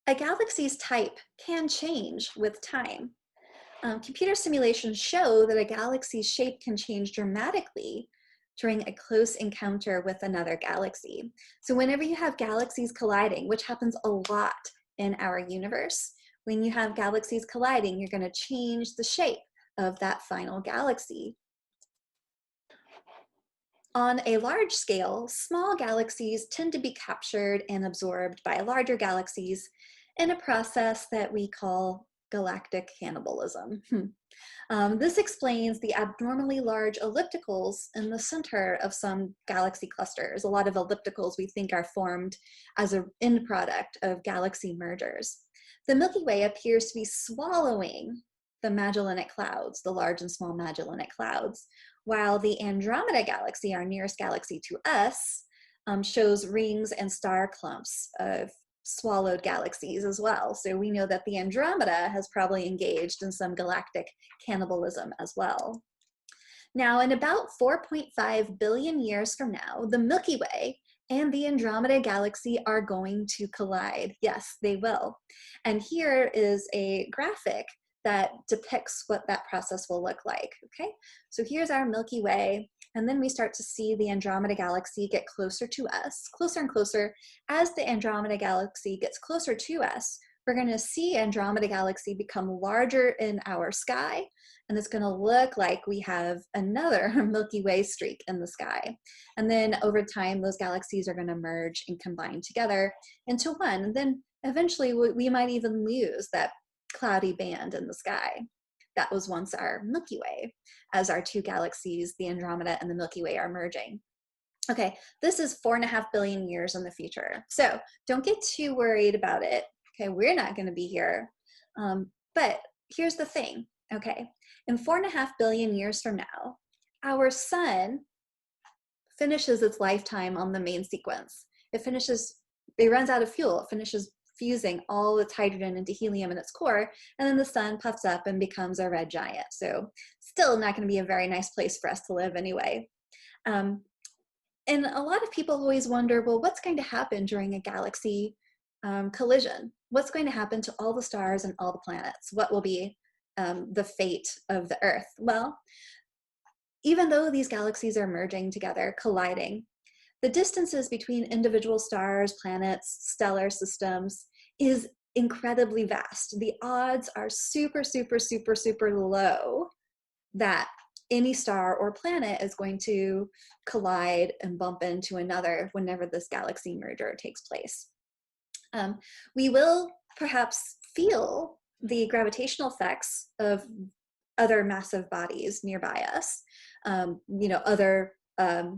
A galaxy's type can change with time. Computer simulations show that a galaxy's shape can change dramatically during a close encounter with another galaxy. So whenever you have galaxies colliding, which happens a lot in our universe, when you have galaxies colliding, you're going to change the shape of that final galaxy. On a large scale, small galaxies tend to be captured and absorbed by larger galaxies in a process that we call galactic cannibalism. This explains the abnormally large ellipticals in the center of some galaxy clusters. A lot of ellipticals we think are formed as an end product of galaxy mergers. The Milky Way appears to be swallowing the Magellanic Clouds, the large and small Magellanic Clouds, while the Andromeda Galaxy, our nearest galaxy to us, shows rings and star clumps of swallowed galaxies as well. So we know that the Andromeda has probably engaged in some galactic cannibalism as well. Now, in about 4.5 billion years from now, the Milky Way and the Andromeda Galaxy are going to collide. Yes, they will. And here is a graphic that depicts what that process will look like, okay? So here's our Milky Way, and then we start to see the Andromeda Galaxy get closer to us, closer and closer. As the Andromeda Galaxy gets closer to us, we're gonna see Andromeda Galaxy become larger in our sky, and it's gonna look like we have another Milky Way streak in the sky. And then over time, those galaxies are gonna merge and combine together into one. And then eventually we might even lose that cloudy band in the sky. That was once our Milky Way, as our two galaxies, the Andromeda and the Milky Way, are merging. Okay, this is 4.5 billion years in the future. So don't get too worried about it. Okay, we're not gonna be here. But here's the thing, okay? In 4.5 billion years from now, our sun finishes its lifetime on the main sequence. It runs out of fuel, it finishes fusing all its hydrogen into helium in its core, and then the sun puffs up and becomes a red giant. So still not going to be a very nice place for us to live anyway. And a lot of people always wonder, well, what's going to happen during a galaxy collision? What's going to happen to all the stars and all the planets? What will be the fate of the Earth? Well, even though these galaxies are merging together, colliding, the distances between individual stars, planets, stellar systems is incredibly vast. The odds are super, super, super, super low that any star or planet is going to collide and bump into another whenever this galaxy merger takes place. We will perhaps feel the gravitational effects of other massive bodies nearby us, other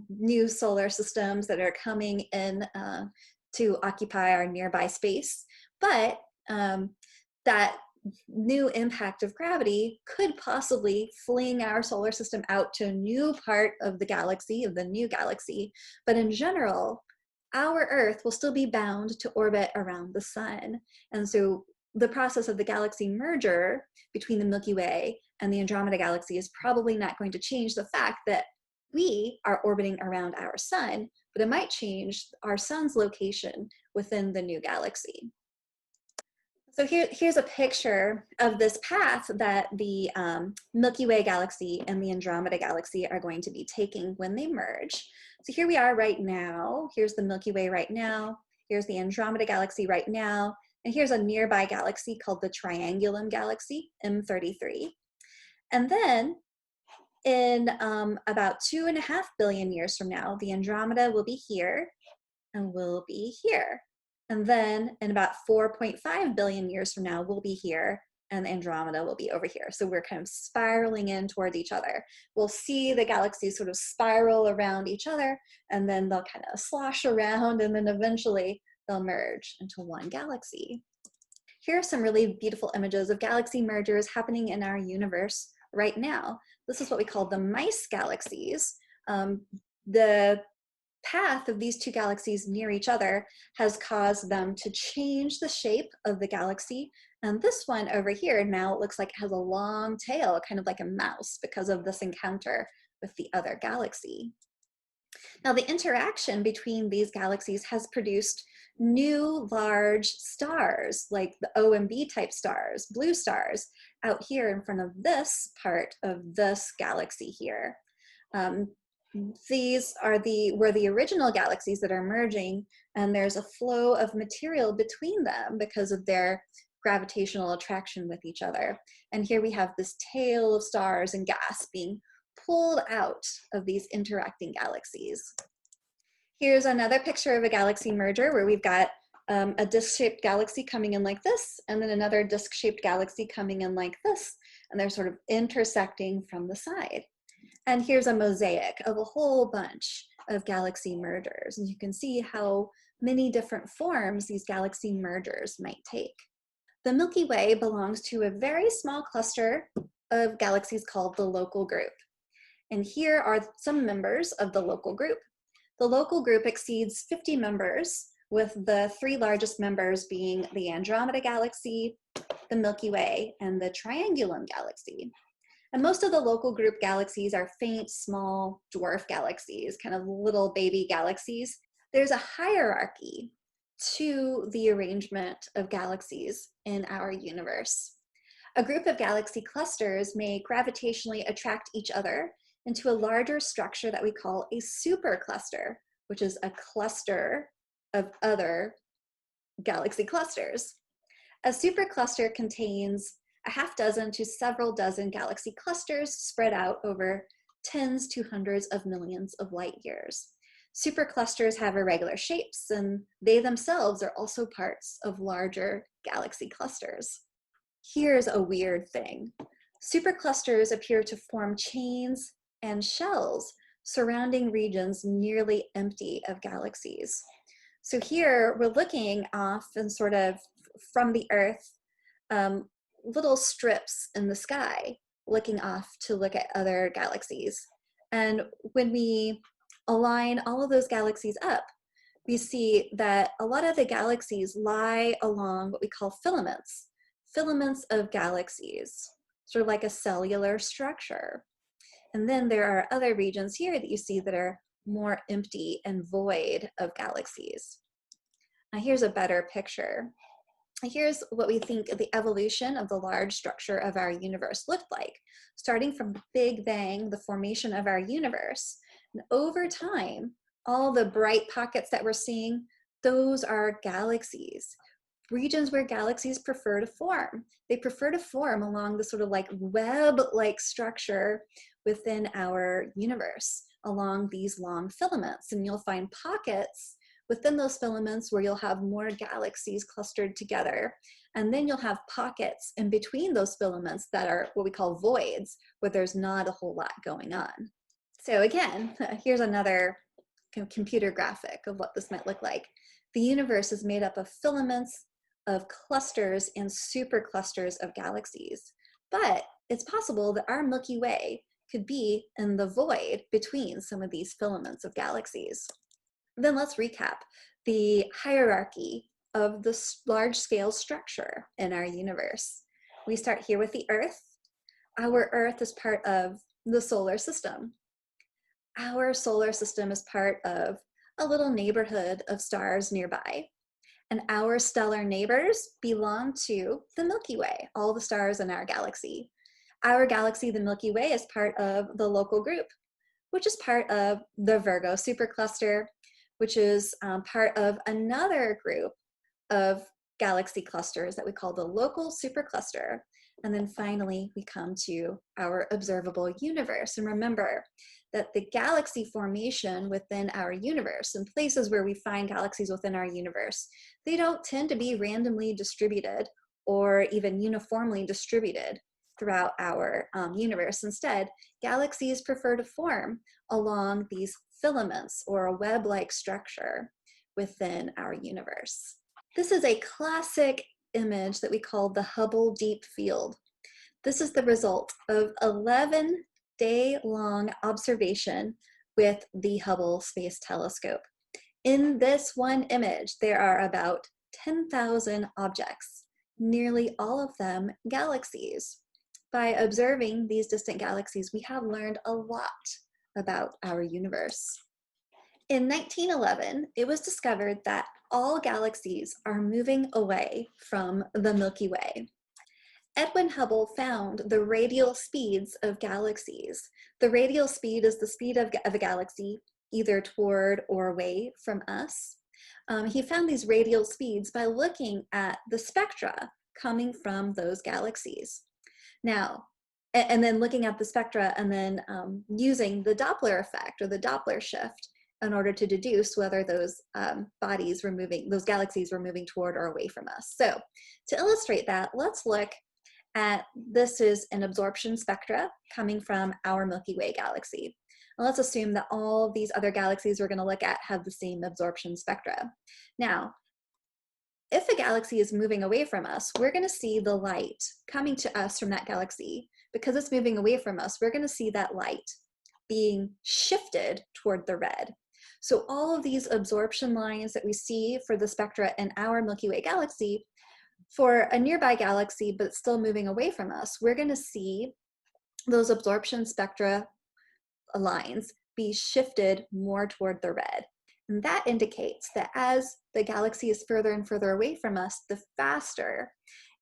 new solar systems that are coming in to occupy our nearby space. But that new impact of gravity could possibly fling our solar system out to a new part of the galaxy, of the new galaxy. But in general, our Earth will still be bound to orbit around the sun. And so the process of the galaxy merger between the Milky Way and the Andromeda Galaxy is probably not going to change the fact that we are orbiting around our sun, but it might change our sun's location within the new galaxy. So here's a picture of this path that the Milky Way galaxy and the Andromeda galaxy are going to be taking when they merge. So here we are right now. Here's the Milky Way right now. Here's the Andromeda galaxy right now. And here's a nearby galaxy called the Triangulum galaxy, M33. And then in about 2.5 billion years from now, the Andromeda will be here and will be here. And then in about 4.5 billion years from now, we'll be here and Andromeda will be over here. So we're kind of spiraling in towards each other. We'll see the galaxies sort of spiral around each other, and then they'll kind of slosh around, and then eventually they'll merge into one galaxy. Here are some really beautiful images of galaxy mergers happening in our universe right now. This is what we call the mice galaxies. The path of these two galaxies near each other has caused them to change the shape of the galaxy. And this one over here now it looks like it has a long tail, kind of like a mouse, because of this encounter with the other galaxy. Now, the interaction between these galaxies has produced new large stars like the O and B type stars, blue stars, out here in front of this part of this galaxy here. These are where the original galaxies that are merging, and there's a flow of material between them because of their gravitational attraction with each other. And here we have this tail of stars and gas being pulled out of these interacting galaxies. Here's another picture of a galaxy merger where we've got a disc-shaped galaxy coming in like this, and then another disc-shaped galaxy coming in like this, and they're sort of intersecting from the side. And here's a mosaic of a whole bunch of galaxy mergers, and you can see how many different forms these galaxy mergers might take. The Milky Way belongs to a very small cluster of galaxies called the local group. And here are some members of the local group. The local group exceeds 50 members, with the three largest members being the Andromeda Galaxy, the Milky Way, and the Triangulum Galaxy. And most of the local group galaxies are faint, small, dwarf galaxies, kind of little baby galaxies. There's a hierarchy to the arrangement of galaxies in our universe. A group of galaxy clusters may gravitationally attract each other into a larger structure that we call a supercluster, which is a cluster of other galaxy clusters. A supercluster contains a half dozen to several dozen galaxy clusters spread out over tens to hundreds of millions of light years. Superclusters have irregular shapes, and they themselves are also parts of larger galaxy clusters. Here's a weird thing. Superclusters appear to form chains and shells surrounding regions nearly empty of galaxies. So here we're looking off and sort of from the Earth, little strips in the sky, looking off to look at other galaxies. And when we align all of those galaxies up, we see that a lot of the galaxies lie along what we call filaments of galaxies, sort of like a cellular structure. And then there are other regions here that you see that are more empty and void of galaxies. Now here's a better picture. Here's what we think the evolution of the large structure of our universe looked like, starting from the Big Bang, the formation of our universe. And over time, all the bright pockets that we're seeing, those are galaxies, regions where galaxies prefer to form. They prefer to form along the sort of like web-like structure within our universe, along these long filaments. And you'll find pockets within those filaments where you'll have more galaxies clustered together. And then you'll have pockets in between those filaments that are what we call voids, where there's not a whole lot going on. So again, here's another computer graphic of what this might look like. The universe is made up of filaments, of clusters and superclusters of galaxies. But it's possible that our Milky Way could be in the void between some of these filaments of galaxies. Then let's recap the hierarchy of the large-scale structure in our universe. We start here with the Earth. Our Earth is part of the solar system. Our solar system is part of a little neighborhood of stars nearby. And our stellar neighbors belong to the Milky Way, all the stars in our galaxy. Our galaxy, the Milky Way, is part of the local group, which is part of the Virgo supercluster, which is part of another group of galaxy clusters that we call the local supercluster. And then finally, we come to our observable universe. And remember that the galaxy formation within our universe, and places where we find galaxies within our universe, they don't tend to be randomly distributed or even uniformly distributed throughout our universe. Instead, galaxies prefer to form along these filaments or a web-like structure within our universe. This is a classic image that we call the Hubble Deep Field. This is the result of 11-day-long observation with the Hubble Space Telescope. In this one image, there are about 10,000 objects, nearly all of them galaxies. By observing these distant galaxies, we have learned a lot about our universe. In 1911, it was discovered that all galaxies are moving away from the Milky Way. Edwin Hubble found the radial speeds of galaxies. The radial speed is the speed of a galaxy, either toward or away from us. He found these radial speeds by looking at the spectra coming from those galaxies. Now, and then looking at the spectra and then using the Doppler effect or the Doppler shift in order to deduce whether those those galaxies were moving toward or away from us. So to illustrate that, let's look at, this is an absorption spectra coming from our Milky Way galaxy. And let's assume that all of these other galaxies we're going to look at have the same absorption spectra. Now, if a galaxy is moving away from us, we're going to see the light coming to us from that galaxy. Because it's moving away from us, we're going to see that light being shifted toward the red. So all of these absorption lines that we see for the spectra in our Milky Way galaxy, for a nearby galaxy but still moving away from us, we're going to see those absorption spectra lines be shifted more toward the red. And that indicates that as the galaxy is further and further away from us, the faster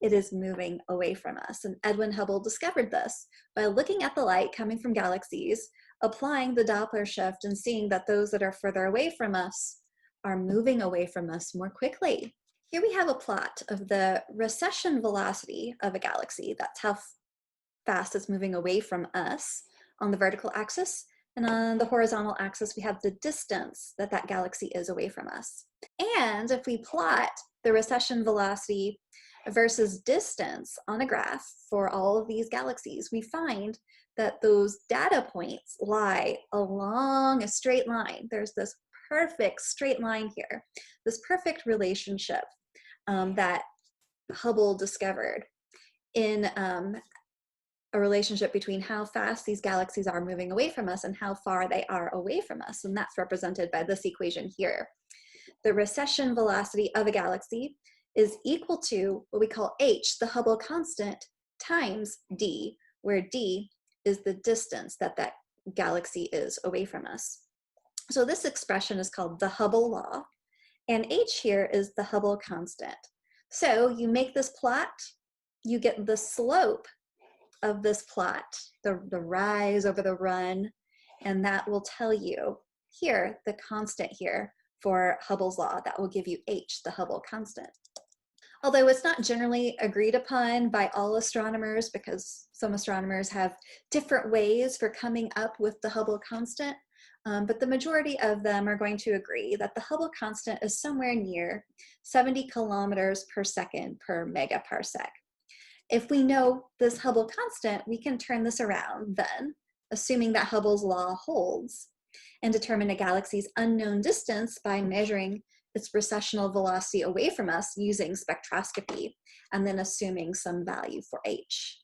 it is moving away from us. And Edwin Hubble discovered this by looking at the light coming from galaxies, applying the Doppler shift, and seeing that those that are further away from us are moving away from us more quickly. Here we have a plot of the recession velocity of a galaxy. That's how fast it's moving away from us on the vertical axis. And on the horizontal axis, we have the distance that that galaxy is away from us. And if we plot the recession velocity versus distance on a graph for all of these galaxies, we find that those data points lie along a straight line. There's this perfect straight line here, this perfect relationship that Hubble discovered in a relationship between how fast these galaxies are moving away from us and how far they are away from us. And that's represented by this equation here. The recession velocity of a galaxy is equal to what we call h, the Hubble constant, times d, where d is the distance that that galaxy is away from us. So this expression is called the Hubble Law, and h here is the Hubble constant. So you make this plot, you get the slope of this plot, the rise over the run, and that will tell you here, the constant here for Hubble's law, that will give you h, the Hubble constant. Although it's not generally agreed upon by all astronomers, because some astronomers have different ways for coming up with the Hubble constant, but the majority of them are going to agree that the Hubble constant is somewhere near 70 kilometers per second per megaparsec. If we know this Hubble constant, we can turn this around then, assuming that Hubble's law holds, and determine a galaxy's unknown distance by measuring its recessional velocity away from us using spectroscopy, and then assuming some value for h.